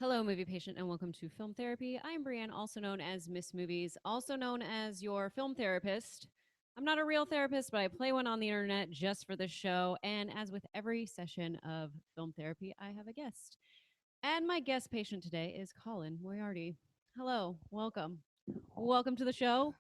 Hello, movie patient, and welcome to Film Therapy. I'm Brienne, also known as Miss Movies, also known as your film therapist. I'm not a real therapist, but I play one on the internet just for the show. And as with every session of film therapy, I have a guest. And my guest patient today is Colin Moriarty. Hello, welcome. Welcome to the show.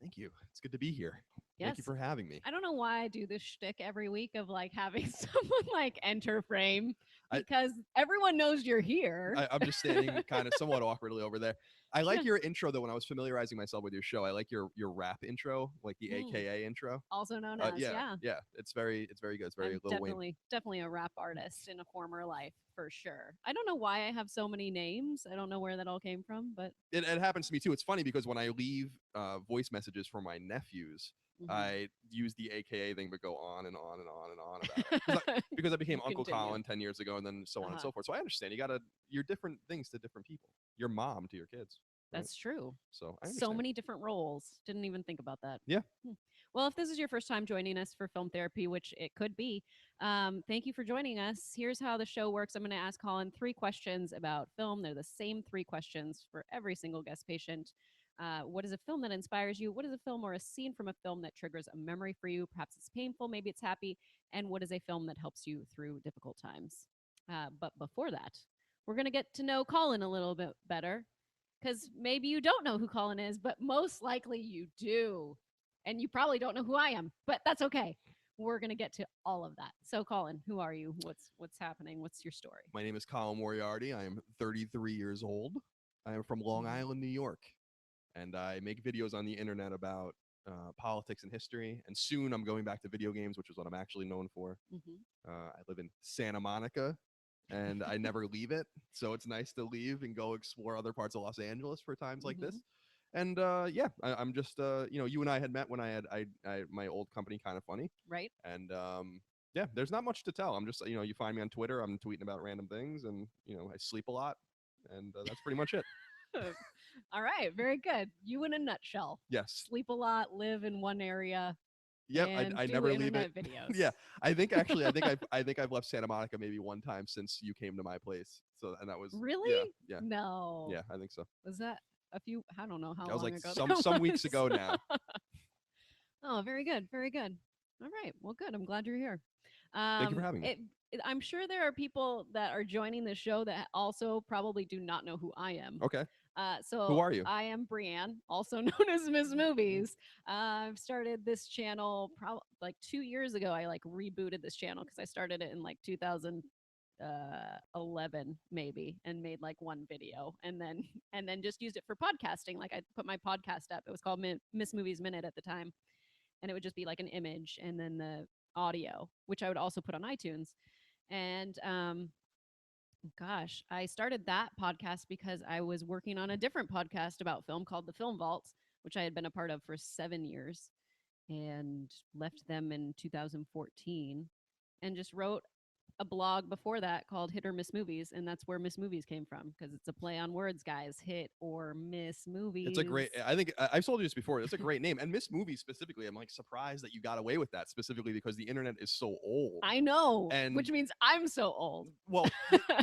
Thank you. It's good to be here. Thank you Yes, for having me. I don't know why I do this shtick every week of like having someone like enter frame I, because everyone knows you're here. I'm just standing kind of somewhat awkwardly over there. I like your intro though. When I was familiarizing myself with your show, I like your rap intro, like the Mm, AKA intro. also known as, Yeah, yeah. yeah. It's very good. It's very I'm Lil Wayne. definitely a rap artist in a former life for sure. I don't know why I have so many names. I don't know where that all came from, but It happens to me too. It's funny because when I leave voice messages for my nephews, mhm. I use the AKA thing, but go on and on and on and on about it because I became You Uncle continue. Colin 10 years ago, and then so on and Uh-huh. so forth. So I understand you're different things to different people. Your mom to your kids, right? That's true. So I So understand. many different roles. Didn't even think about that. Yeah. Hmm. Well, if this is your first time joining us for film therapy, which it could be, thank you for joining us. Here's how the show works. I'm going to ask Colin three questions about film. They're the same three questions for every single guest patient. What is a film that inspires you? What is a film or a scene from a film that triggers a memory for you? Perhaps it's painful, maybe it's happy. And what is a film that helps you through difficult times? But before that, we're going to get to know Colin a little bit better because maybe you don't know who Colin is, but most likely you do. And you probably don't know who I am, but that's okay. We're gonna get to all of that. So, Colin, who are you? What's happening? What's your story? My name is Colin Moriarty. I am 33 years old. I am from Long Mhm. Island, New York, and I make videos on the internet about politics and history. And soon I'm going back to video games, which is what I'm actually known for. Mhm. I live in Santa Monica, and I never leave it, so it's nice to leave and go explore other parts of Los Angeles for times like this. Mhm. And yeah, I'm just you and I had met when I my old company, Kind of Funny, Right. and yeah, there's not much to tell. I'm just you find me on Twitter. I'm tweeting about random things, and I sleep a lot, and that's pretty much it. All right. Very good. You in a nutshell. Yes. Sleep a lot, live in one area, Yep. and I do never leave it. internet videos. Yeah. I think actually I think I've left Santa Monica maybe one time since you came to my place. So and that was yeah Really? yeah No. yeah I think so. Was that a few? I don't know how That was long like ago some that some weeks was. ago now. Oh, very good, very good. All right, well, good. I'm glad you're here. Thank you for having me. I'm sure there are people that are joining the show that also probably do not know who I am. Okay. Who So are you? I am Brienne, also known as Miss Movies. I've started this channel probably like 2 years ago. I like rebooted this channel because I started it in like 2011 maybe and made like one video and then just used it for podcasting. Like I put my podcast up. It was called Miss Movies Minute at the time, and it would just be like an image and then the audio, which I would also put on iTunes. And gosh, I started that podcast because I was working on a different podcast about film called The Film Vault, which I had been a part of for 7 years and left them in 2014 and just wrote a blog before that called Hit or Miss Movies, and that's where Miss Movies came from because it's a play on words, guys. Hit or miss It's a movies. great. I think I've told you this before. It's a great name, and Miss Movie specifically. I'm like surprised that you got away with that specifically because the internet is so old. I know, And which means I'm so old. well,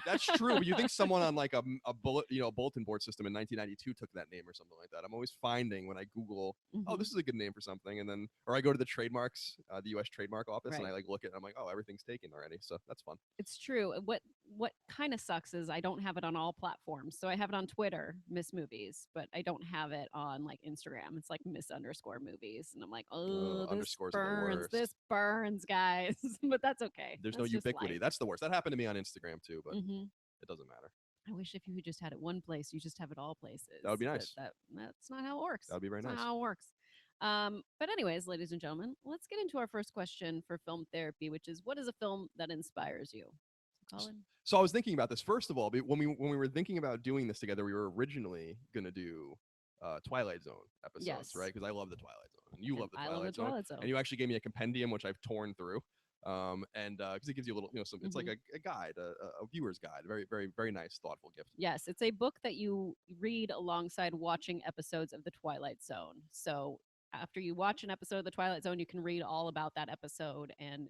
that's true. But you think someone on like a bullet, bulletin board system in 1992 took that name or something like that? I'm always finding when I Google, oh, Mhm. this is a good name for something, and then or I go to the trademarks, the U.S. trademark office, and I Right. like look at, it, I'm like, oh, everything's taken already. So that's fun. It's true. What kind of sucks is I don't have it on all platforms. So I have it on Twitter, Miss Movies, but I don't have it on like Instagram. It's like Miss underscore movies. And I'm like, oh, this Underscores are the burns. worst. This burns, guys. But that's okay. There's no That's just ubiquity. life. That's the worst. That happened to me on Instagram too, but Hmm. it doesn't matter. I wish if you just had it one place, you just have it all That would places. be But nice. that's not how it works. That would be very That's not nice. how it works. But anyways, ladies and gentlemen, let's get into our first question for film therapy, which is what is a film that inspires you? So, Colin? So I was thinking about this. First of all, when we were thinking about doing this together, we were originally gonna do Twilight Zone episodes, Yes. right? Because I love the Twilight Zone, and you And love the I love the Twilight Zone, Twilight and Zone. you actually gave me a compendium which I've torn through, and because it gives you a little, some. It's like Hmm. a guide, a viewer's guide. Very, very, very nice, thoughtful gift. Yes, it's a book that you read alongside watching episodes of The Twilight Zone. So after you watch an episode of The Twilight Zone, you can read all about that episode, and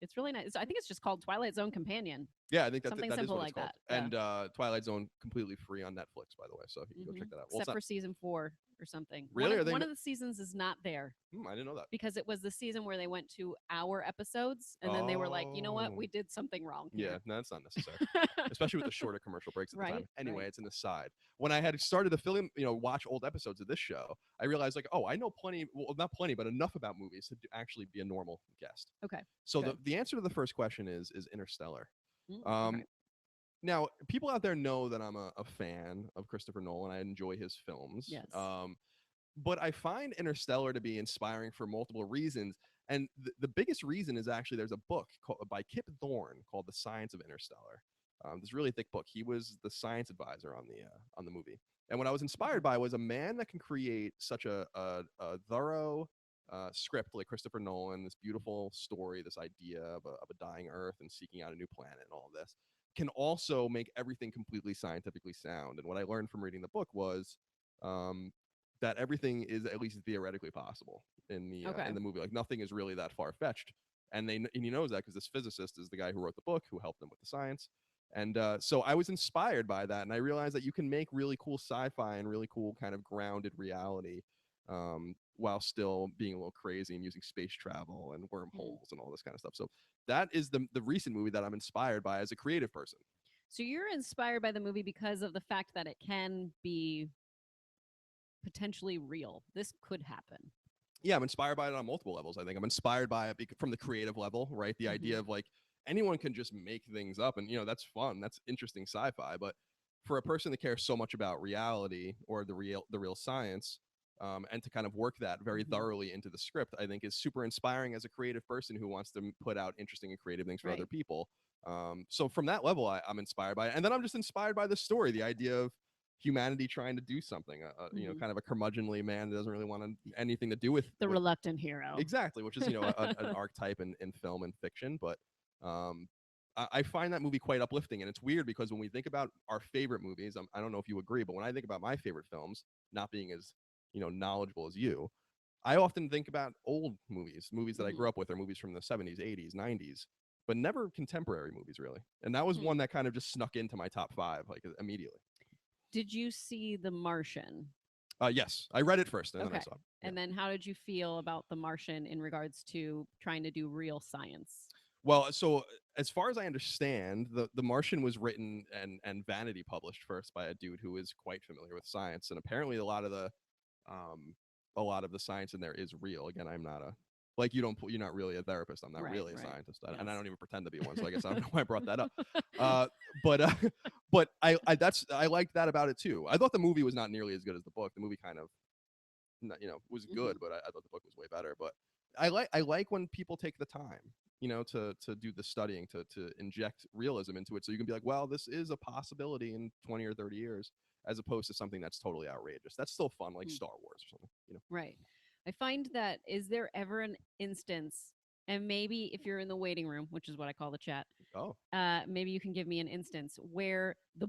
It's really nice. I think it's just called Twilight Zone Companion. Yeah, I think Something that is simple what it's like called. that. Yeah. And Twilight Zone completely free on Netflix, by the way, so you can go check that out. Well, it's Except not for season 4 or something. really. Are they? One of the seasons is not there I didn't know that. because it was the season where they went to hour episodes and then they were like, you know what, Oh. we did something wrong Yeah, here. no, that's not necessary, especially with the shorter commercial breaks at the time. Right, Anyway, right. it's an aside. When I had started to film, watch old episodes of this show, I realized like, oh, I know plenty. Well, not plenty, but enough about movies to actually be a normal guest. Okay. So Good. the answer to the first question is Interstellar. Okay. Now, people out there know that I'm a fan of Christopher Nolan. I enjoy his films. Yes. But I find Interstellar to be inspiring for multiple reasons. And the biggest reason is actually there's a book by Kip Thorne called The Science of Interstellar. This really thick book. He was the science advisor on the movie. And what I was inspired by was a man that can create such a thorough script like Christopher Nolan, this beautiful story, this idea of a dying Earth and seeking out a new planet and all of this, can also make everything completely scientifically sound. And what I learned from reading the book was that everything is at least theoretically possible in the movie. Like nothing is really that far fetched, and he knows that because this physicist is the guy who wrote the book, who helped him with the science. And so I was inspired by that, and I realized that you can make really cool sci-fi and really cool kind of grounded reality while still being a little crazy and using space travel and wormholes and all this kind of stuff. So that is the recent movie that I'm inspired by as a creative person. So you're inspired by the movie because of the fact that it can be potentially real. This could happen. Yeah, I'm inspired by it on multiple levels. I think I'm inspired by it from the creative level, right? The idea of like anyone can just make things up, and that's fun. That's interesting sci-fi. But for a person that cares so much about reality or the real science, and to kind of work that very thoroughly into the script, I think is super inspiring as a creative person who wants to put out interesting and creative things for other people. So from that level, I'm inspired by it, and then I'm just inspired by the story, the idea of humanity trying to do something, kind of a curmudgeonly man that doesn't really want anything to do with the reluctant hero. Exactly, which is an archetype in film and fiction. But I find that movie quite uplifting, and it's weird because when we think about our favorite movies, I don't know if you agree, but when I think about my favorite films, not being as knowledgeable as you, I often think about old movies that I grew up with, or movies from the 70s, 80s, 90s, but never contemporary movies really. And that was one that kind of just snuck into my top 5 like immediately. Did you see The Martian? Yes, I read it first, and then I saw it. Yeah. And then how did you feel about The Martian in regards to trying to do real science? Well, so as far as I understand, the Martian was written and Vanity published first by a dude who is quite familiar with science, and apparently a lot of the science in there is real. Again, I'm not you're not really a therapist. I'm not really a scientist, and I don't even pretend to be one. So I guess I don't know why I brought that up. But I liked that about it too. I thought the movie was not nearly as good as the book. The movie kind of, was good, but I thought the book was way better. But I like when people take the time, to do the studying, to inject realism into it, so you can be like, well, this is a possibility in 20 or 30 years, as opposed to something that's totally outrageous. That's still fun, like Star Wars or something. Right. I find that, is there ever an instance, and maybe if you're in the waiting room, which is what I call the chat, maybe you can give me an instance where the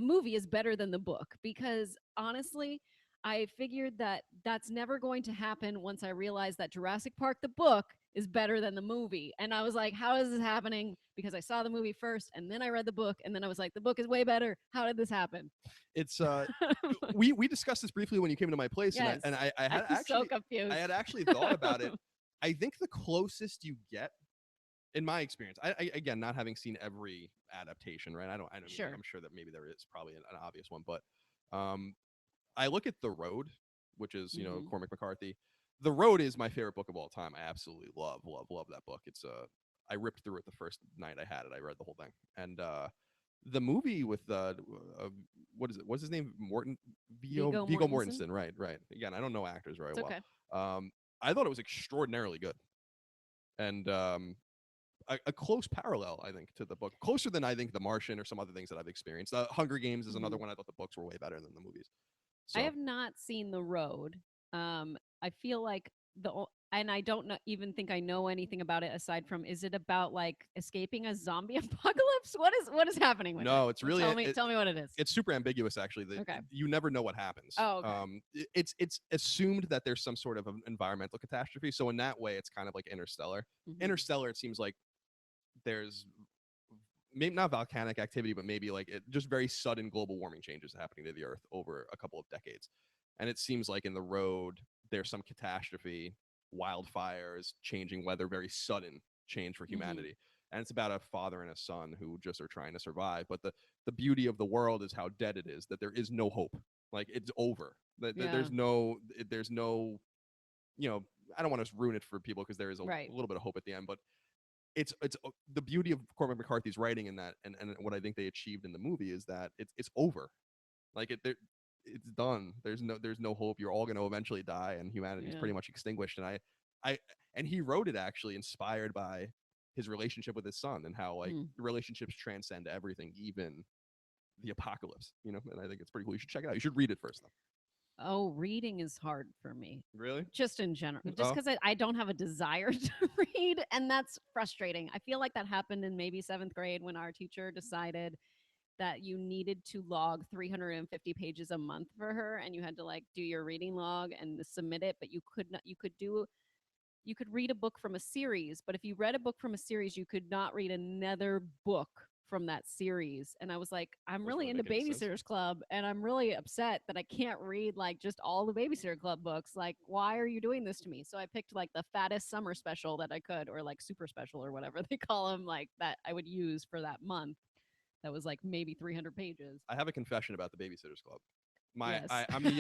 movie is better than the book? Because honestly, I figured that that's never going to happen once I realized that Jurassic Park, the book, is better than the movie. And I was like, how is this happening? Because I saw the movie first and then I read the book and then I was like, the book is way better. How did this happen? It's we discussed this briefly when you came to my place. Yes. And I had actually so confused. I had actually thought about it. I think the closest you get, in my experience, I again, not having seen every adaptation, right? I don't Sure. I'm sure that maybe there is probably an obvious one, but I look at The Road, which is Cormac McCarthy. The Road is my favorite book of all time. I absolutely love that book. It's I ripped through it the first night I had it. I read the whole thing. And the movie with what is it? What's his name? Viggo Mortensen. Right. Again, I don't know actors very well. Okay. I thought it was extraordinarily good, and a close parallel, I think, to the book, closer than I think The Martian or some other things that I've experienced. Hunger Games is another one. I thought the books were way better than the movies. So. I have not seen The Road. I feel like and I don't even think I know anything about it aside from, is it about like escaping a zombie apocalypse? What is happening with it? No, it's really tell me what it is. It's super ambiguous, actually. You never know what happens. Oh, okay. It's assumed that there's some sort of an environmental catastrophe. So in that way, it's kind of like Interstellar. Interstellar, it seems like there's maybe not volcanic activity, but maybe like just very sudden global warming changes happening to the Earth over a couple of decades. And it seems like in the road, there's some catastrophe, wildfires, changing weather, very sudden change for Mhm. humanity. And it's about a father and a son who just are trying to survive. But the beauty of the world is how dead it is, that there is no hope. Like it's over. Yeah. There's no, you know, I don't want to ruin it for people because there is a Right. little bit of hope at the end, but it's the beauty of Cormac McCarthy's writing in that, and what I think they achieved in the movie is that it's over. Like it's done. There's no hope. You're all going to eventually die, and humanity's Yeah. pretty much extinguished. And I and he wrote it actually inspired by his relationship with his son and how like Mm. relationships transcend everything, even the apocalypse. And I think it's pretty cool. You should check it out. You should read it first, though. Oh, reading is hard for me. Really? Just in general, just Oh, because I don't have a desire to read. And that's frustrating. I feel like that happened in maybe seventh grade when our teacher decided that you needed to log 350 pages a month for her and you had to like do your reading log and submit it, but you could not, you could read a book from a series, but if you read a book from a series, you could not read another book from that series. And I was like, I'm doesn't really really into make any sense. Babysitters Club and I'm really upset that I can't read like just all the Babysitter Club books. Like, why are you doing this to me? So I picked like the fattest summer special that I could, or like super special or whatever they call them, like that I would use for that month. That was like maybe 300 pages. I have a confession about the Babysitters Club. Yes. I'm the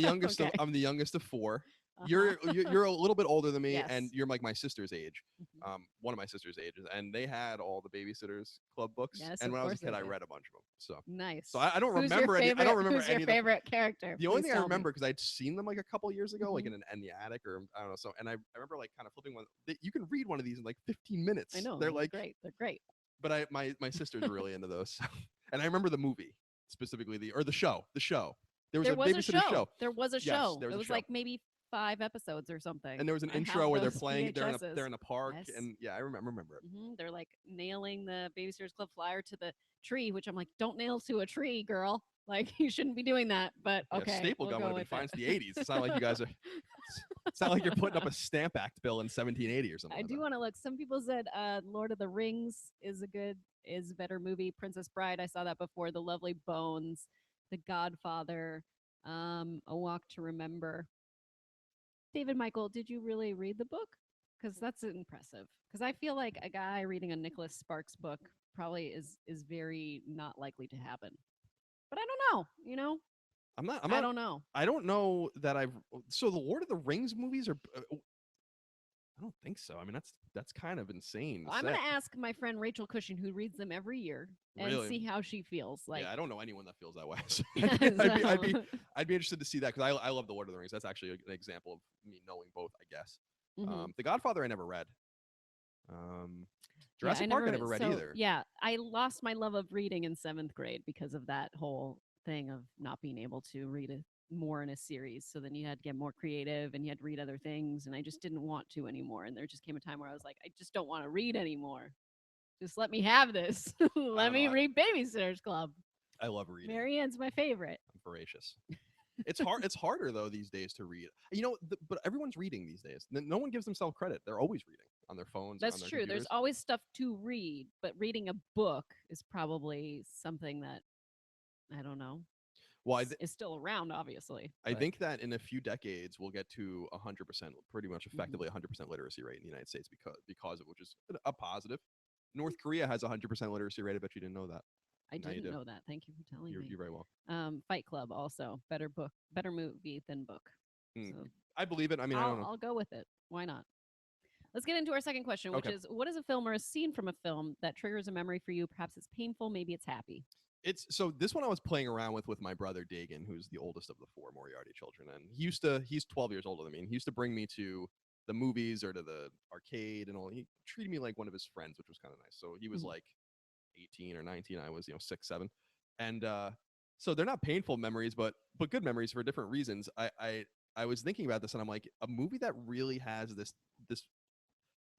youngest of Okay. I'm the youngest of four. Uh-huh. You're a little bit older than me, and Yes. you're like my sister's age, Mhm. one of my sister's ages, and they had all the Babysitters Club books. Yes, And of when I was a course they kid, I did. read a bunch of them. So Nice. I don't Who's your remember any. I don't favorite? remember Who's your any of the. favorite character? The only Please thing I tell me. remember because I'd seen them like a couple years ago, like Mhm. in the attic, or I don't know. So and I remember like kind of flipping one. You can read one of these in like 15 I minutes. know They're they're like, great. They're great. but my sisters are really into those. So. And I remember the movie specifically the show. The show. There was There a was a babysitter show. show. There was a Yes, show. there It was a was show. like maybe 5 episodes or something. And there was an I have intro where they're those playing. VHSs. They're in a park, Yes. and yeah, I remember it. They're like nailing the Babysitters Club flyer to the tree, which I'm like, don't nail to a tree, girl. Like you shouldn't be doing that. But Yeah, okay, staple we'll gun would go have been with fine. It's the it. 80s. It's not like you guys are. It's not like you're putting up a Stamp Act bill in 1780 or something I like do that. want to look. Some people said Lord of the Rings is a better movie. Princess Bride, I saw that before. The Lovely Bones, The Godfather, A Walk to Remember. David Michael, did you really read the book? Because that's impressive. Because I feel like a guy reading a Nicholas Sparks book probably is very not likely to happen. But I don't know. I'm not. I'm I not. don't know. I don't know that I've. So the Lord of the Rings movies are. I don't think so. I mean, that's kind of insane to I'm going say. to ask my friend Rachel Cushing, who reads them every year, and Really? see how she feels. Like, Yeah, I don't know anyone that feels that way. So so, I'd be interested to see that because I love the Lord of the Rings. That's actually an example of me knowing both, I guess. mhm. The Godfather I never read. Um, Yeah, I Jurassic Park I never. never read So either. yeah, I lost my love of reading in seventh grade because of that whole thing of not being able to read more in a series. So then you had to get more creative and you had to read other things, and I just didn't want to anymore. And there just came a time where I was like, I just don't want to read anymore. Just let me have this. I Let don't know. me read Babysitter's Club. I love reading. Marianne's my favorite. I'm voracious. It's hard. It's harder though these days to read. But everyone's reading these days. No one gives themselves credit. They're always reading on their phones or on That's their true. There's computers. always stuff to read, but reading a book is probably something that I don't know Well, is still around, obviously. I But think that in a few decades we'll get to 100%, pretty much mhm. effectively 100% literacy rate in the United States because of which is a positive. North Korea has 100% literacy rate. I bet you didn't know that. I Now you didn't do. know that. Thank you for telling me. You're very well. Fight Club also better book, better movie than book. Mm. So I believe it. I mean, I don't know. I'll go with it. Why not? Let's get into our second question, which Okay. is what is a film or a scene from a film that triggers a memory for you? Perhaps it's painful, maybe it's happy. It's so this one I was playing around with my brother Dagan, who's the oldest of the four Moriarty children, and he's 12 years older than me, and he used to bring me to the movies or to the arcade and all. He treated me like one of his friends, which was kind of nice. So he was Mhm. like 18 or 19, I was 6 7, and so they're not painful memories, but good memories for different reasons. I was thinking about this, and I'm like, a movie that really has this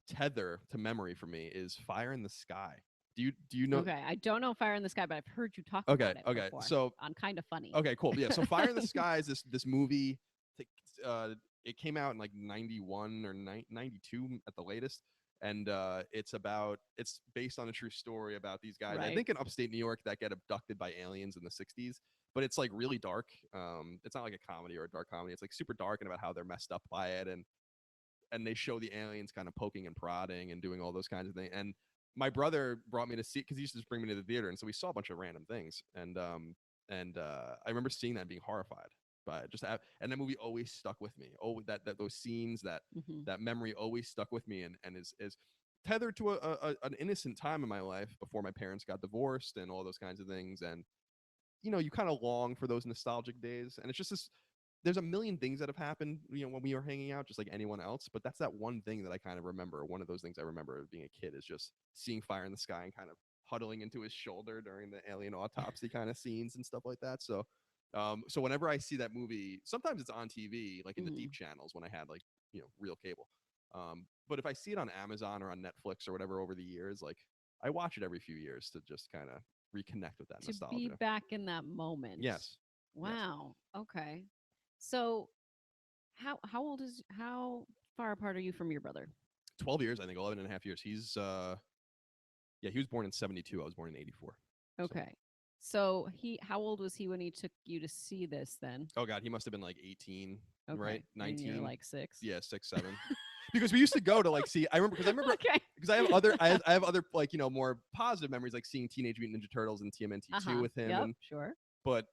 tether to memory for me is Fire in the Sky. Do you know? Okay, I don't know Fire in the Sky, but I've heard you talk Okay, about it okay. before So on Kind of Funny. okay, cool. Yeah. So Fire in the Sky is this movie. Uh, it came out in like 91 or 92 at the latest, and it's based on a true story about these guys. I Right. think in upstate New York that get abducted by aliens in the '60s, but it's like really dark. It's not like a comedy or a dark comedy. It's like super dark and about how they're messed up by it, and they show the aliens kind of poking and prodding and doing all those kinds of things. And my brother brought me to see because he used to just bring me to the theater, and so we saw a bunch of random things. And I remember seeing that and being horrified by it. And that movie always stuck with me. Oh, that those scenes, Hmm. that memory always stuck with me, and is tethered to an innocent time in my life before my parents got divorced and all those kinds of things. And you kind of long for those nostalgic days, and it's just this. There's a million things that have happened, when we were hanging out, just like anyone else. But that's that one thing that I kind of remember. One of those things I remember of being a kid is just seeing Fire in the Sky and kind of huddling into his shoulder during the alien autopsy kind of scenes and stuff like that. So whenever I see that movie, sometimes it's on TV, like in the deep Hmm. channels when I had like real cable. But if I see it on Amazon or on Netflix or whatever over the years, like I watch it every few years to just kind of reconnect with that To be nostalgia. back in that moment. Yes, yes. Wow. Okay. So how far apart are you from your brother? 12 years, I think, 11 and a half years. He was born in 72. I was born in 84. So, Okay. So how old was he when he took you to see this then? oh God, he must have been like 18, right? Okay. And you're 19. like 6. Yeah, 6, 7. Because we used to go to like see, I remember Okay. because I have other like, more positive memories, like seeing Teenage Mutant Ninja Turtles and TMNT 2 Uh-huh. with him. Yep, And, sure. but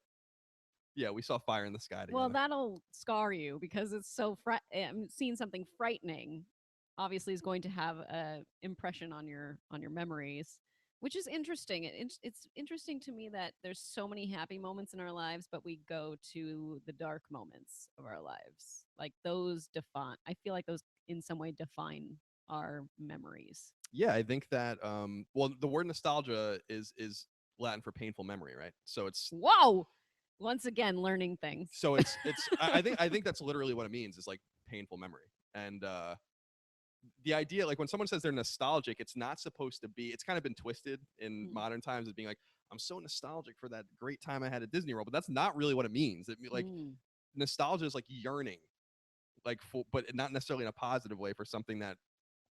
yeah, we saw Fire in the Sky Well, together. that'll scar you because it's so seeing something frightening obviously is going to have a impression on your memories, which is interesting. It's interesting to me that there's so many happy moments in our lives, but we go to the dark moments of our lives. Like those define I feel like those in some way define our memories. Yeah, I think that well, the word nostalgia is Latin for painful memory, right? Whoa! Once again learning things. I think that's literally what it means, is like painful memory. And the idea, like when someone says they're nostalgic, it's not supposed to be, it's kind of been twisted in Mm, modern times as being like, I'm so nostalgic for that great time I had at Disney World, but that's not really what it means. Like mm, nostalgia is like yearning, like but not necessarily in a positive way, for something that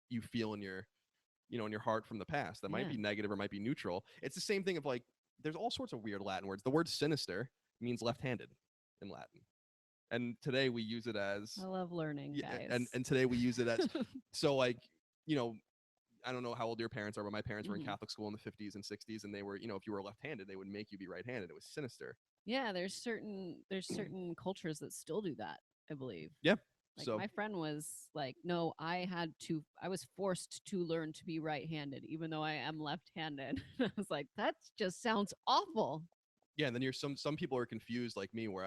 you feel in your heart from the past that might yeah. be negative or might be neutral. It's the same thing of like, there's all sorts of weird Latin words. The word sinister means left-handed in Latin, and today we use it as, I love learning, yeah, guys. and today we use it as, so like, you know I don't know how old your parents are, but my parents were in Mhm. Catholic school in the 50s and 60s, and they were, if you were left-handed, they would make you be right-handed. It was sinister. Yeah, there's certain cultures that still do that, I believe. Yeah. Like So my friend was like, "No, I was forced to learn to be right-handed even though I am left-handed." I was like, "That just sounds awful." yeah, and then you're some people are confused like me, where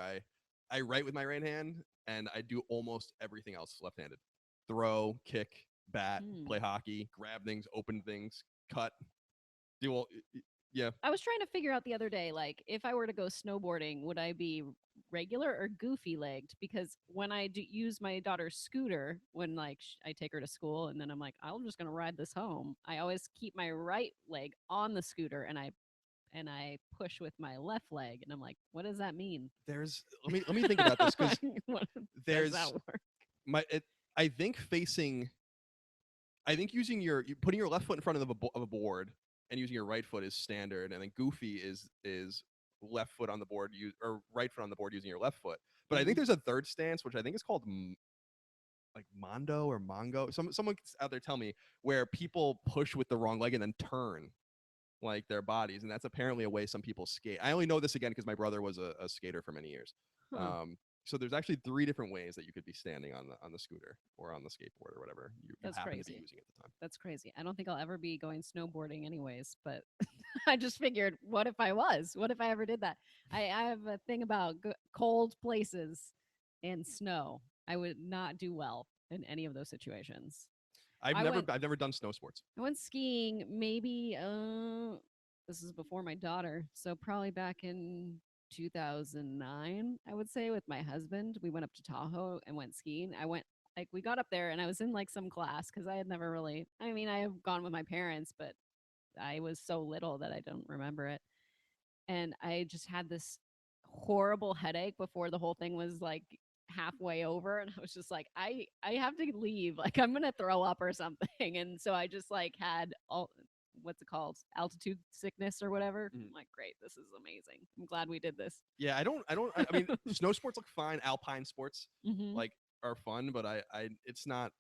I write with my right hand and I do almost everything else left-handed. Throw, kick, bat, Hmm. play hockey, grab things, open things, cut, do all. Yeah, I was trying to figure out the other day, like, if I were to go snowboarding, would I be regular or goofy legged? Because when I use my daughter's scooter, when like I take her to school, and then I'm like, I'm just gonna ride this home. I always keep my right leg on the scooter, and I push with my left leg, and I'm like, what does that mean? there's let me think about this, because What does that there's work? my it, I think facing I think using putting your left foot in front of of a board and using your right foot is standard, and then goofy is left foot on the board, or right foot on the board using your left foot. But I think Hmm. there's a third stance, which I think is called like Mondo or Mongo. Someone out there tell me, where people push with the wrong leg and then turn like their bodies, and that's apparently a way some people skate. I only know this again because my brother was a skater for many years. Huh. So there's actually 3 different ways that you could be standing on the scooter or on the skateboard or whatever you That's happen to be crazy. using at the time. That's crazy. I don't think I'll ever be going snowboarding anyways, but I just figured, what if I was? What if I ever did that? I have a thing about cold places and snow. I would not do well in any of those situations. I've I never went I've never done snow sports. I went skiing maybe this is before my daughter, so probably back in 2009, I would say, with my husband. We went up to Tahoe and went skiing. We got up there and I was in like some class cuz I had never really, I mean, I have gone with my parents, but I was so little that I don't remember it. And I just had this horrible headache before the whole thing was like halfway over, and I was just like, I have to leave. Like, I'm gonna throw up or something. And so I just like had all what's it called? Altitude sickness or whatever. Mhm. I'm like, great, this is amazing. I'm glad we did this. Yeah, I mean, snow sports look fine. Alpine sports Hmm. like are fun, but it's not.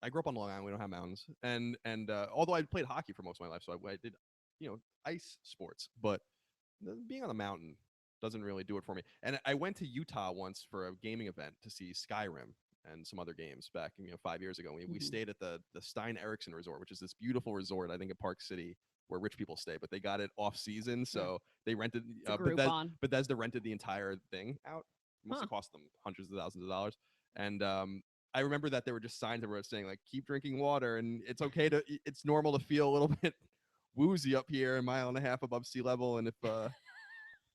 I grew up on Long Island. We don't have mountains, and although I played hockey for most of my life, so I did, ice sports, but being on the mountain doesn't really do it for me. And I went to Utah once for a gaming event to see Skyrim and some other games back, 5 years ago. We Hmm. stayed at the Stein Erickson Resort, which is this beautiful resort, I think in Park City, where rich people stay, but they got it off season, Yeah. so they rented. It's a Groupon. Bethesda rented the entire thing out. It must Huh. have cost them hundreds of thousands of dollars. And I remember that there were just signs everywhere saying like, keep drinking water, and it's normal to feel a little bit woozy up here, a mile and a half above sea level, and if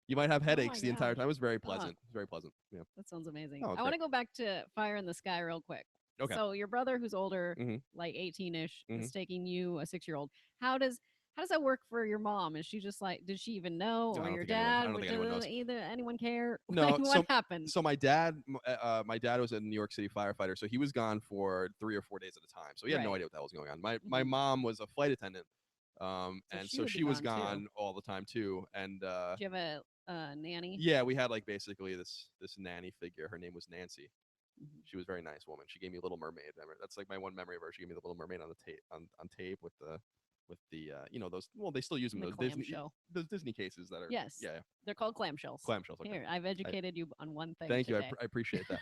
you might have Oh my headaches the entire gosh. time. It was very Huh. pleasant. Very pleasant. Yeah. That sounds amazing. Oh, it's I want great. to go back to Fire in the Sky real quick. Okay. So your brother, who's older, Mhm. like 18-ish, Mhm. is taking you, a 6-year-old. How does that work for your mom? Is she just like, did she even know, No, or your I dad? don't think anyone knows. Either anyone care? Like, No. what happened? So my dad was a New York City firefighter, so he was gone for 3 or 4 days at a time. So he had no Right. idea what the hell was going on. My Mhm. mom was a flight attendant, So and she so would be she was gone too. gone all the time too. And Do you have a nanny? yeah, we had like basically this nanny figure. Her name was Nancy. Mhm. She was a very nice woman. She gave me Little Mermaid. That's like my one memory of her. She gave me the Little Mermaid on the tape on tape with the those. Well, they still use them, The clamshell. those Disney cases that are, Yes. yeah, They're called clamshells. clamshells. Okay, Here, I've I, educated you on one thing thank you. today. I appreciate that.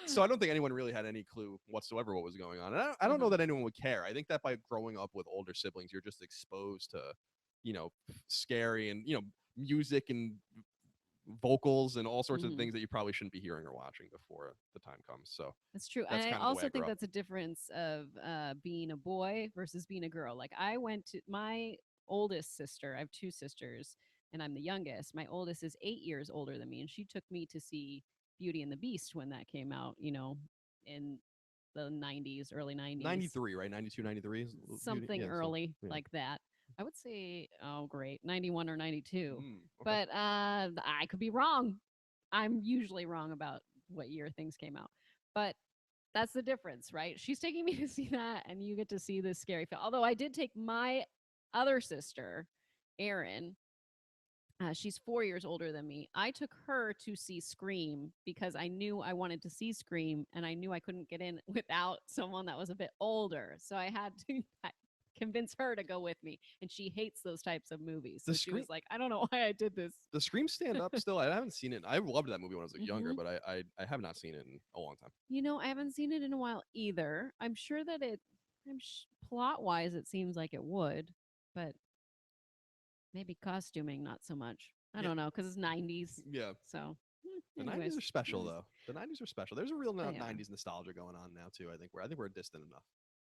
So I don't think anyone really had any clue whatsoever what was going on. And I don't know Uh-huh. that anyone would care. I think that by growing up with older siblings, you're just exposed to, scary and, music and vocals and all sorts of Mhm. things that you probably shouldn't be hearing or watching before the time comes. So That's true. And that's I kind of the way also I grew think up. that's a difference of being a boy versus being a girl. Like, I went to my oldest sister, I have two sisters, and I'm the youngest. My oldest is 8 years older than me, and she took me to see Beauty and the Beast when that came out, in the 90s, early 90s, 93, right? 92, 93 is Beauty. something Yeah. So, early yeah. like that. I would say, oh, great, 91 or 92. Okay. But I could be wrong. I'm usually wrong about what year things came out. But that's the difference, right? She's taking me to see that, and you get to see this scary film. Although I did take my other sister, Erin. She's 4 years older than me. I took her to see Scream because I knew I wanted to see Scream, and I knew I couldn't get in without someone that was a bit older. So I had to convince her to go with me, and she hates those types of movies. So The she Scream, was like, "I don't know why I did this." the Scream stand up still. I haven't seen it. I loved that movie when I was younger, Hmm. but I have not seen it in a long time. I haven't seen it in a while either. I'm sure that plot wise, it seems like it would, but maybe costuming not so much. I Yeah. don't know because it's 90s. Yeah. So, The 90s anyways, are special though. The 90s are special. There's a real they are 90s nostalgia going on now too. I think we're distant enough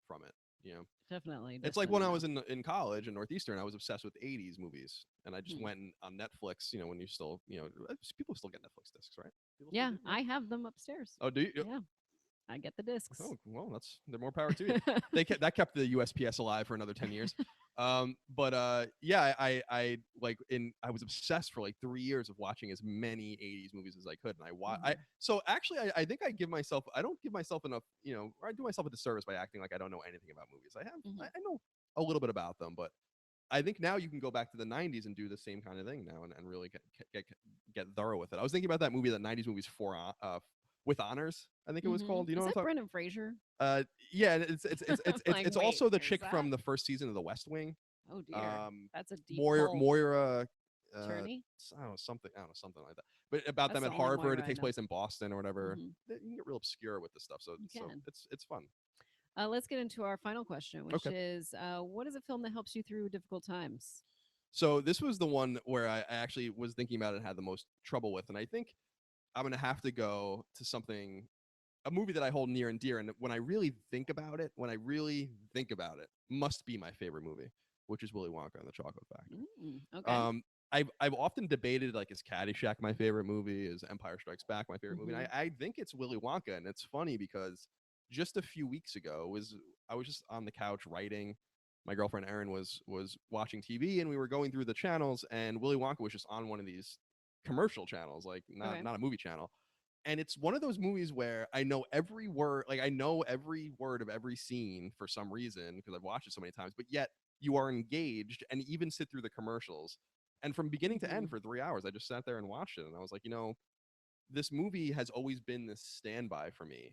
from it. You know, definitely it's like distant when I was enough. in college in Northeastern, I was obsessed with 80s movies, and I just Hmm. went on Netflix. When you still, people still get Netflix discs, right? People still Yeah, do. Yeah. I have them upstairs. Oh, do you? Yeah, I get the discs. Oh, well, that's the more power to you. That kept the USPS alive for another 10 years. Yeah, I like I was obsessed for like 3 years of watching as many 80s movies as I could, and Mhm. so actually I think I don't give myself enough, or I do myself a disservice by acting like I don't know anything about movies. Mhm. I know a little bit about them, but I think now you can go back to the 90s and do the same kind of thing now, and really get thorough with it. I was thinking about that movie, that 90s movies with honors, I think it was Mhm. called. You know Is what I'm that talking? Brendan Fraser? Yeah, and it's Like, it's wait, also the is chick that? from the first season of The West Wing. Oh dear, Um, that's a deep Moira pull. Moira, Turney. I don't know, something like that. But about That's them the at only Harvard, Moira it I takes know. place in Boston or whatever. Hmm. You can get real obscure with this stuff, so You can. it's fun. Let's get into our final question, which Okay. is, what is a film that helps you through difficult times? So this was the one where I actually was thinking about it and had the most trouble with, and I think I'm gonna have to go to a movie that I hold near and dear. And when I really think about it, must be my favorite movie, which is Willy Wonka and the Chocolate Factory. Okay. Um, I've often debated, like, is Caddyshack my favorite movie? Is Empire Strikes Back my favorite movie? And Hmm. I think it's Willy Wonka, and it's funny because just a few weeks ago I was just on the couch writing. My girlfriend Erin was watching TV, and we were going through the channels, and Willy Wonka was just on one of these commercial channels, like Okay. not a movie channel. and it's one of those movies where I know every word, like I know every word of every scene for some reason because I've watched it so many times, but yet you are engaged and even sit through the commercials. And from beginning to end Mhm. for 3 hours, I just sat there and watched it. And I was like, this movie has always been this standby for me.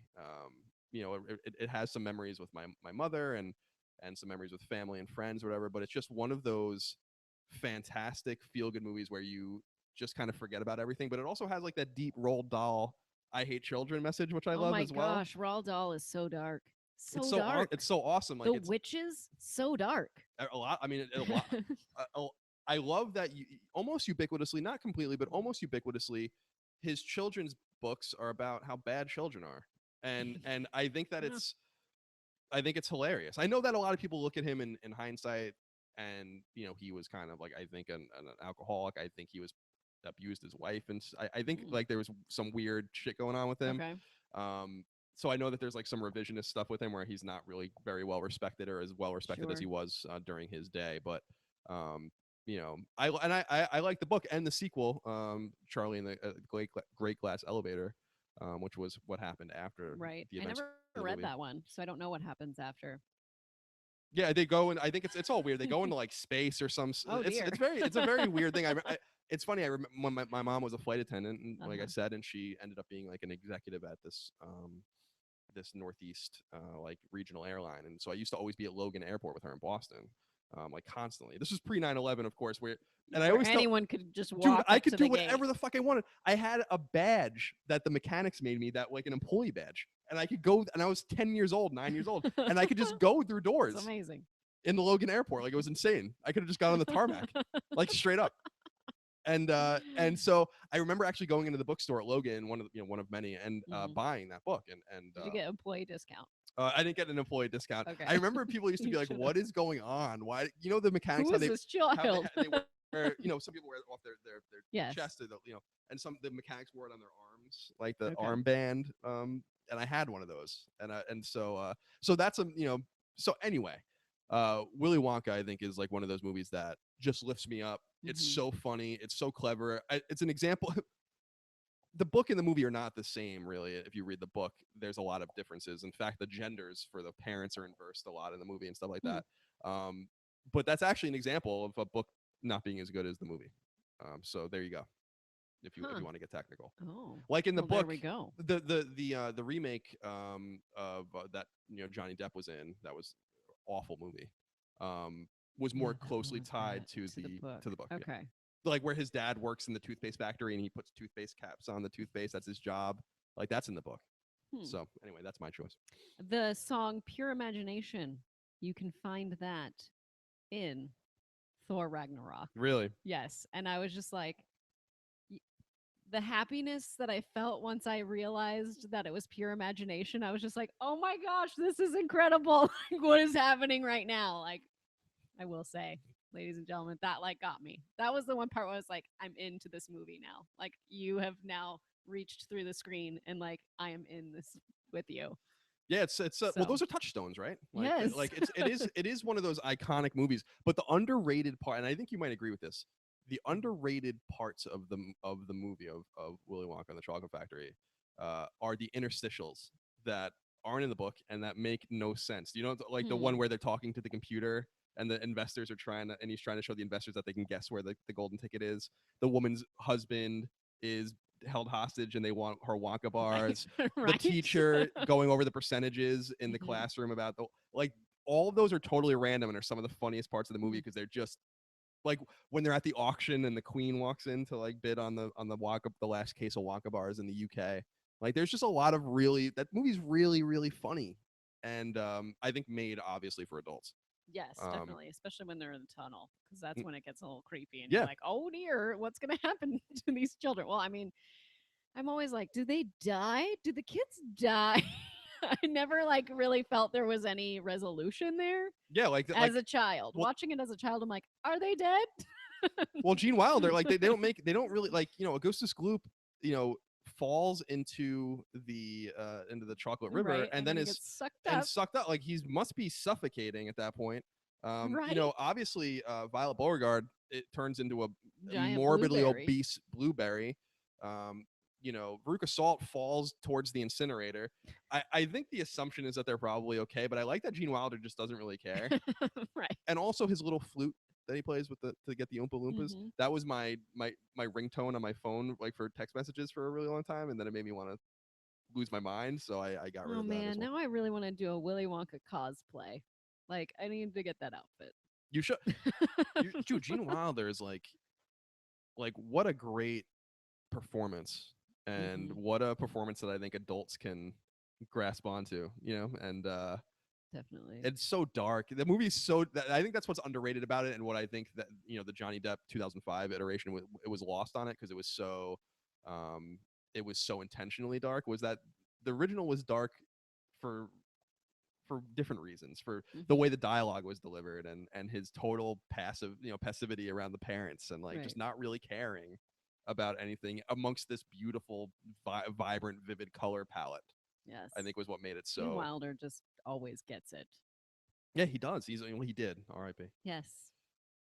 It has some memories with my mother and some memories with family and friends or whatever, but it's just one of those fantastic feel good movies where you just kind of forget about everything. But it also has like that deep Roald Dahl I hate children message, which I Oh love my as well. gosh, Roald Dahl is so dark. It's So dark. it's so awesome. Like The it's witches, so dark. a lot. I mean, a lot. I love that almost ubiquitously, not completely, but almost ubiquitously, his children's books are about how bad children are, and Yeah. I think it's hilarious. I know that a lot of people look at him in hindsight, and he was kind of like I think an alcoholic. I think he was abused his wife, and I think Mm. like there was some weird shit going on with him. Okay. Um, so I know that there's like some revisionist stuff with him where he's not really very well respected or as well respected as Sure. he was during his day. But um, I like the book and the sequel, Charlie and the Great Glass Elevator, which was what happened after Right. the I events never of the read movie. that one, so I don't know what happens after. Yeah, they go and I think it's all weird. They go into like space or Oh dear. it's a very weird thing. It's funny. I remember when my mom was a flight attendant, and like I Uh-huh. said, and she ended up being like an executive at this Northeast like regional airline, and so I used to always be at Logan Airport with her in Boston, like constantly. This was pre 9/11, of course, and I Where always tell anyone could just dude, walk I up could to do the gate. whatever the fuck I wanted. I had a badge that the mechanics made me, that like an employee badge, and I could go. And I was 10 years old, 9 years old, and I could just go through It's doors amazing. in the Logan Airport. Like it was insane. I could have just got on the tarmac, like straight up. And so I remember actually going into the bookstore at Logan, one of many, and Mhm. buying that book. And Did you get employee discount? I didn't get an employee discount. Okay. I remember people used to You be like, should have. "What is going on? Why?" The mechanics Who is this child? they wear some people wear it off their Yes. chest, or and some the mechanics wore it on their arms, like the Okay. armband. And I had one of those, and so that's so anyway, Willy Wonka I think is like one of those movies that just lifts me up. It's Mhm. so funny, it's so clever. It's an example. The book and the movie are not the same, really. If you read the book, there's a lot of differences. In fact, the genders for the parents are inversed a lot in the movie and stuff like Hmm. that. But that's actually an example of a book not being as good as the movie. So there you go. If Huh. you want to get technical, Oh. like in the Well, there book, we go. the remake of that Johnny Depp was in, that was awful movie. Was Yeah, more that one closely was tied bad to to the book. the book. Yeah, Okay. like where his dad works in the toothpaste factory and he puts toothpaste caps on the toothpaste. That's his job. Like that's in the book. Hmm. So anyway, that's my choice. The song Pure Imagination, you can find that in Thor Ragnarok. Really? Yes. And I was just like, y- the happiness that I felt once I realized that it was pure imagination, I was just like, oh my gosh, this is incredible. Like, what is happening right now? Like, I will say, ladies and gentlemen, that like got me. That was the one part where I was like, I'm into this movie now. Like, you have now reached through the screen and like, I am in this with you. Yeah, it's well, So, those are touchstones, right? yes. Like it is one of those iconic movies. But the underrated part, and I think you might agree with this, the underrated parts of the movie of Willy Wonka and the Chocolate Factory are the interstitials that aren't in the book and that make no sense. You know, like the Hmm. one where they're talking to the computer and the investors are and he's trying to show the investors that they can guess where the golden ticket is. The woman's husband is held hostage and they want her Wonka Right. bars. The Right. teacher going over the percentages in the Mhm. classroom about the like all of those are totally random and are some of the funniest parts of the movie Mhm. because they're just like when they're at the auction and the queen walks in to like bid on the Wonka, the last case of Wonka bars in the UK. Like there's just a lot of really that movie's really funny, and I think made obviously for adults. Yes, Um, definitely, especially when they're in the tunnel, because that's mm, when it gets a little creepy, and you're yeah, like, "Oh dear, what's going to happen to these children?" Well, I mean, I'm always like, "Do they die? Do the kids die?" I never like really felt there was any resolution there yeah, as a child. well, Watching it as a child, I'm like, "Are they dead?" Gene Wilder, like they don't really like Augustus Gloop, you know, falls into the chocolate river Right, and and then then he is gets sucked and up. sucked up like he must be suffocating at that point. Right, Obviously Violet Beauregard it turns into a giant morbidly blueberry. obese blueberry. Um, Veruca Salt falls towards the incinerator. I think the assumption is that they're probably okay, but I like that Gene Wilder just doesn't really care. Right. And also his little flute that he plays with the to get the Oompa Loompas. Mhm. That was my ringtone on my phone, like for text messages for a really long time, and then it made me want to lose my mind, so I got rid Oh of that as man, well. now I really want to do a Willy Wonka cosplay. Like, I need to get that outfit. You should, dude. Gene Wilder is like what a great performance, and Mhm. what a performance that I think adults can grasp onto, and Definitely. it's so dark. The movie's so I think that's what's underrated about it, and what I think that the Johnny Depp 2005 iteration it was lost on it because um it was so intentionally dark, was that the original was dark for different reasons, for the Mhm. way the dialogue was delivered, and his total passivity around the parents, and like Right. just not really caring about anything amongst this beautiful vibrant vivid color palette. Yes. I think was what made it Gene so. Wilder just always gets it. Yeah, he does. He did. R.I.P. Yes.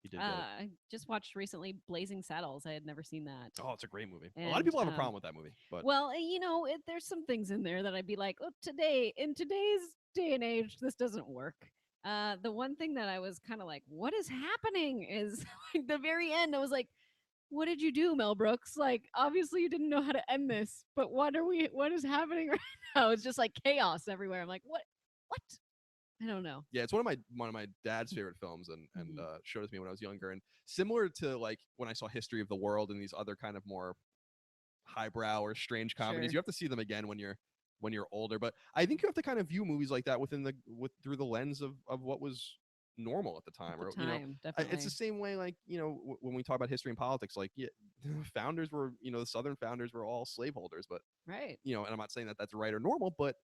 He did get it. I just watched recently Blazing Saddles. I had never seen that. Oh, it's a great movie. A lot of And people have a problem with that movie, but well, there's some things in there that I'd be like, oh, in today's day and age, this doesn't work. The one thing that I was kind of like, what is happening is like the very end. I was like, what did you do, Mel Brooks? Like, obviously you didn't know how to end this, but what is happening right now? It's just like chaos everywhere. I'm like, what? I don't know. yeah, it's one of my dad's favorite films, and Mhm. showed it to me when I was younger. And similar to like when I saw History of the World and these other kind of more highbrow or strange comedies, Sure. you have to see them again when you're older. But I think you have to kind of view movies like that through the lens of what was normal at the At time, the or time, it's the definitely. same way, like when we talk about history and politics, like yeah, founders were, the southern founders were all slaveholders, but Right. and I'm not saying that that's right or normal, but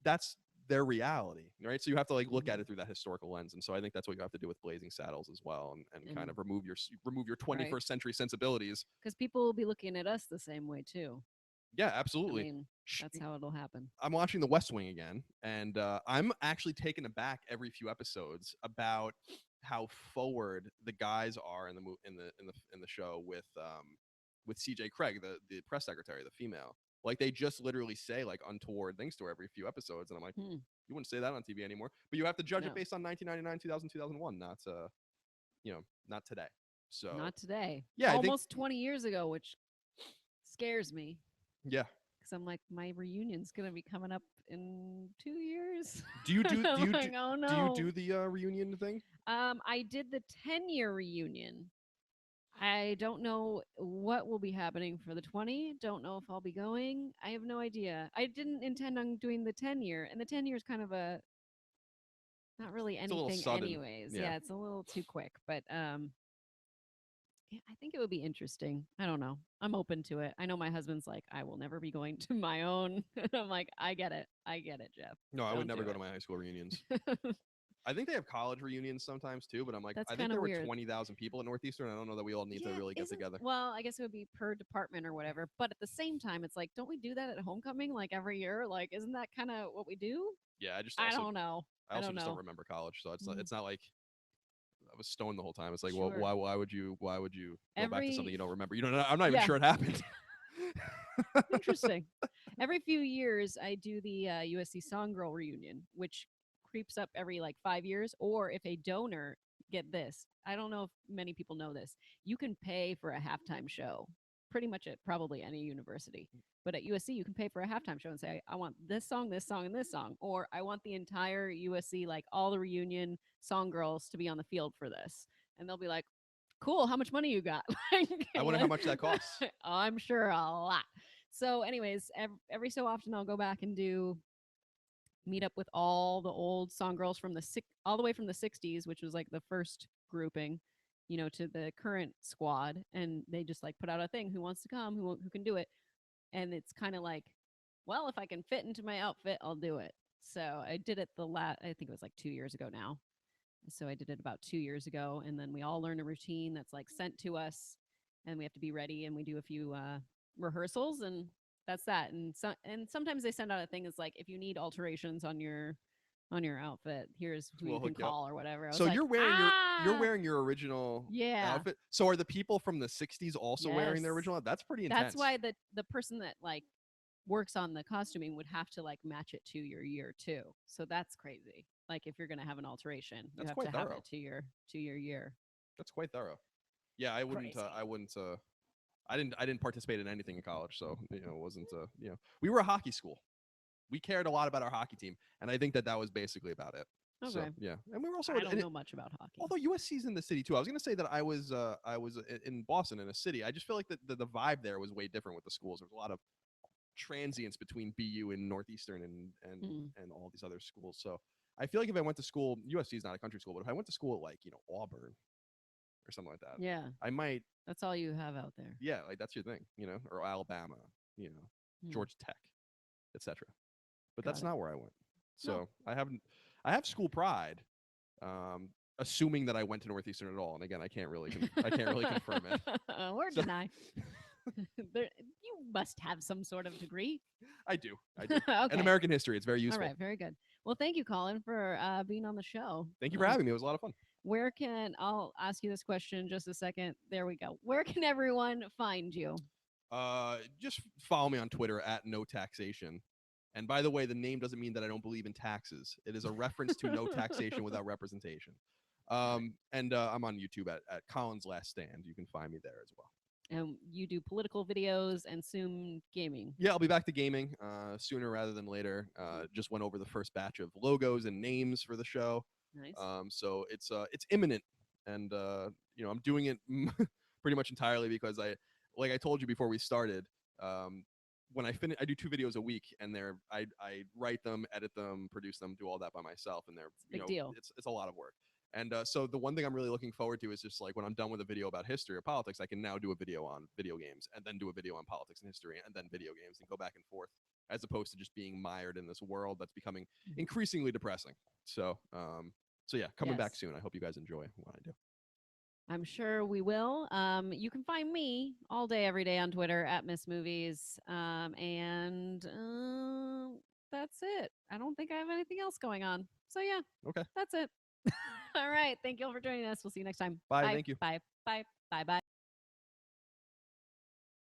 that's their reality, right? So you have to like look at Mhm. it through that historical lens, and so I think that's what you have to do with Blazing Saddles as well, and kind And of remove your right. 21st century sensibilities. Because people will be looking at us the same way too. Yeah, I absolutely. mean, that's how it'll happen. I'm watching The West Wing again, and I'm actually taken aback every few episodes about how forward the guys are in the in the show with CJ Craig, the press secretary, the female. Like they just literally say like untoward things to her every few episodes, and I'm like, Hmm. you wouldn't say that on TV anymore. But you have to judge it No, based on 1999, 2000, 2001, not today. So not today. yeah, I think Almost 20 years ago, which scares me yeah. because I'm like, my reunion's gonna be coming up in 2 years. Do you do do I'm you do, like, oh do you no. do the reunion thing? I did the 10-year reunion. I don't know what will be happening for the 20. Don't know if I'll be going. I have no idea. I didn't intend on doing the 10-year, and the 10 year is kind of a not really It's a little anything, sudden. anyways. Yeah. Yeah, it's a little too quick, but yeah, I think it would be interesting. I don't know. I'm open to it. I know my husband's like, I will never be going to my own. And I'm like, I get it. I get it, Jeff. No, I would Don't never do go to my high school reunions. it. I think they have college reunions sometimes too, but I'm like, That's I think kind of there were weird. 20,000 people at Northeastern. I don't know that we all need to Yeah, really get isn't together. well, I guess it would be per department or whatever. But at the same time, it's like, don't we do that at homecoming like every year? Like, isn't that kind of what we do? Yeah, I just I also don't know. I I also don't just don't know. remember college, so it's not, Mm, it's not like I was stoned the whole time. It's like, well, sure. why would you go back to something Every you don't remember? You don't know. I'm not even yeah, sure it happened. interesting. Every few years, I do the USC Song Girl reunion, which creeps up every like 5 years. Or if a donor, get this, I don't know if many people know this, you can pay for a halftime show pretty much at probably any university. But at USC, you can pay for a halftime show and say, I want this song, and this song. Or I want the entire USC, like all the reunion song girls to be on the field for this. And they'll be like, cool, how much money you got? Like, I wonder how much that costs. I'm sure a lot. So, anyways, every so often I'll go back and do meet up with all the old song girls from all the way from the 60s, which was like the first grouping, to the current squad, and they just like put out a thing, who wants to come, who can do it. And it's kind of like, well, if I can fit into my outfit, I'll do it. So I did it I think it was like 2 years ago now. So I did it about 2 years ago, and then we all learn a routine that's like sent to us, and we have to be ready, and we do a few rehearsals, and that's that. And sometimes they send out a thing that's like, if you need alterations on your on your outfit. Here's who you We'll can hook you up. call or whatever. I was So like, you're ah, wearing your original yeah. outfit. So are the people from the '60s also wearing their Yes. original? That's pretty That's intense. why the person that like works on the costuming would have to like match it to your year too. So that's crazy. Like if you're gonna have an alteration, you That's have to quite have thorough. it to your year. That's quite thorough. Yeah, I wouldn't. Crazy. I wouldn't. I didn't participate in anything in college, so it wasn't. We were a hockey school. We cared a lot about our hockey team, and I think that was basically about it. So Okay. yeah, and we were also I don't know much about hockey. although USC's in the city too. I was gonna say that I was in Boston in a city. I just feel like the vibe there was way different with the schools. There was a lot of transients between BU and Northeastern Mm. and all these other schools. So I feel like if I went to school, USC is not a country school, but if I went to school at like Auburn or something like that, Yeah. I might. That's all you have out there. Yeah, like that's your thing, or Alabama, Mm. Georgia Tech, etc. But Got that's it. not where I went. No. So I have school pride, um, assuming that I went to Northeastern at all. And again, I can't really confirm it. Or So deny. There, you must have some sort of degree. I do, and Okay. American history, it's very All useful. right. Very good. Well, thank you, Colin, for being on the show. Thank you for having me. It was a lot of fun. Where can I'll ask you this question in just a second. There we go. Where can everyone find you? Just follow me on Twitter at no taxation. And by the way, the name doesn't mean that I don't believe in taxes. It is a reference to no taxation without representation. And I'm on YouTube at Colin's Last Stand. You can find me there as well. And you do political videos and soon gaming. Yeah, I'll be back to gaming sooner rather than later. Just went over the first batch of logos and names for the show. Nice. So it's imminent, and I'm doing it pretty much entirely because like I told you before we started. When I finish, I do 2 videos a week, and I write them, edit them, produce them, do all that by myself, and Big deal. it's a lot of work. And so the one thing I'm really looking forward to is just like when I'm done with a video about history or politics, I can now do a video on video games, and then do a video on politics and history, and then video games, and go back and forth, as opposed to just being mired in this world that's becoming increasingly depressing. So yeah, coming back Yes. soon. I hope you guys enjoy what I do. I'm sure we will. You can find me all day, every day on Twitter at Miss Movies. And that's it. I don't think I have anything else going on. So yeah, Okay. that's it. All right. Thank you all for joining us. We'll see you next time. Bye. Bye. Thank you. Bye. Bye. Bye. Bye.